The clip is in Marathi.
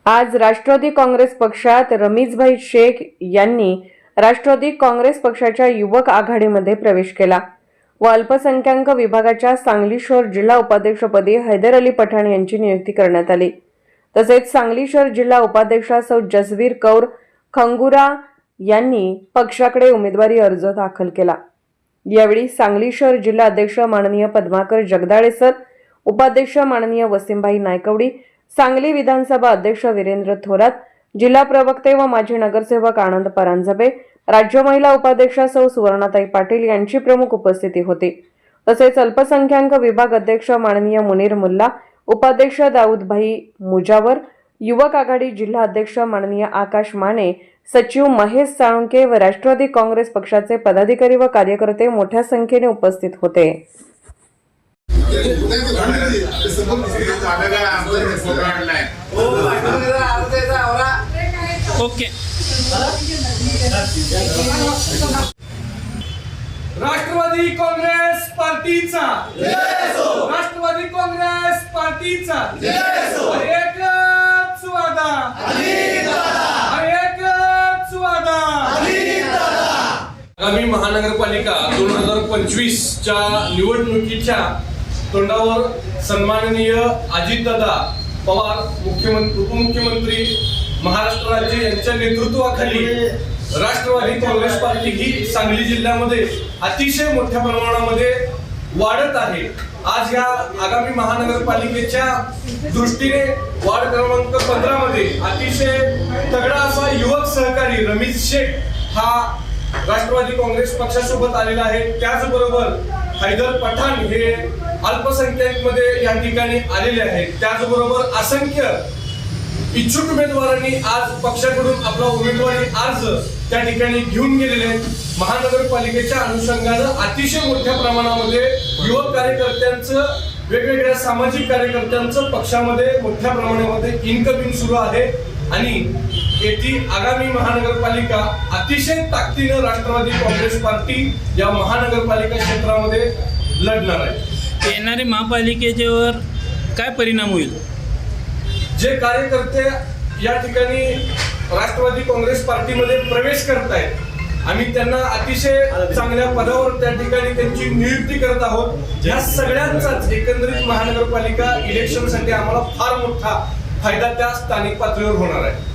आज राष्ट्रवादी काँग्रेस पक्षात रमीजभाई शेख यांनी राष्ट्रवादी काँग्रेस पक्षाच्या युवक आघाडीमध्ये प्रवेश केला व अल्पसंख्याक विभागाच्या सांगली शहर जिल्हा उपाध्यक्षपदी हैदर अली पठाण यांची नियुक्ती करण्यात आली। तसेच सांगली शहर जिल्हा उपाध्यक्षा सौ जसवीर कौर खंगुरा यांनी पक्षाकडे उमेदवारी अर्ज दाखल केला। यावेळी सांगली शहर जिल्हा अध्यक्ष माननीय पद्माकर जगदाळे सर, उपाध्यक्ष माननीय वसीमभाई नायकवडी, सांगली विधानसभा अध्यक्ष वीरेंद्र थोरात, जिल्हा प्रवक्ते व माजी नगरसेवक आनंद परांजपे, राज्य महिला उपाध्यक्षा सौ सुवर्णाताई पाटील यांची प्रमुख उपस्थिती होती। तसेच अल्पसंख्याक विभाग अध्यक्ष माननीय मुनीर मुल्ला, उपाध्यक्ष दाऊदभाई मुजावर, युवक आघाडी जिल्हा अध्यक्ष माननीय आकाश माने, सचिव महेश साळुंके व राष्ट्रवादी काँग्रेस पक्षाचे पदाधिकारी व कार्यकर्ते मोठ्या संख्येने उपस्थित होते। राष्ट्रवादी काँग्रेस पार्टीचा राष्ट्रवादी काँग्रेस पार्टीचा एकच वादा एकच वादा। आगामी महानगरपालिका 2025 च्या निवडणुकीच्या तोंडावर सन्माननीय अजितदादा पवार मुख्यमंत्री उपमुख्यमंत्री महाराष्ट्र राज्य यांच्या नेतृत्वाखाली राष्ट्रवादी काँग्रेस पार्टी ही सांगली जिल्ह्यामध्ये अतिशय मोठ्या प्रमाणामध्ये वाढत आहे। आज या आगामी महानगरपालिकेच्या दृष्टीने वार्ड क्रमांक 15 मध्ये अतिशय तगडा असा युवक सहकारी रमीज शेख हा राष्ट्रवादी काँग्रेस पक्षासोबत आलेला आहे। त्याचबरोबर हैदर पठाण हे अल्पसंख्याक मध्ये या ठिकाणी आलेले आहेत। त्याचबरोबर असंख्य इच्छुक उमेदवारांनी आज पक्षाकडून आपला उमेदवारी अर्ज त्या ठिकाणी घेऊन गेलेले आहेत। महानगरपालिकेच्या अनुषंगानं अतिशय मोठ्या प्रमाणामध्ये युवक कार्यकर्त्यांचं वेगवेगळ्या सामाजिक कार्यकर्त्यांचं पक्षामध्ये मोठ्या प्रमाणामध्ये इनकमिंग सुरू आहे आणि येथे आगामी महानगरपालिका अतिशय ताकदीनं राष्ट्रवादी काँग्रेस पार्टी या महानगरपालिका क्षेत्रामध्ये लढणार आहे। येणारे महापालिकेवर काय परिणाम होईल? जे कार्यकर्ते या ठिकाणी राष्ट्रवादी काँग्रेस पार्टीमध्ये प्रवेश करत आहेत आम्ही त्यांना अतिशय चांगल्या पदावर त्या ठिकाणी त्यांची नियुक्ती करत आहोत। या सगळ्यांचाच एकंदरीत महानगरपालिका इलेक्शनसाठी आम्हाला फार मोठा फायदा त्या स्थानिक पातळीवर होणार आहे।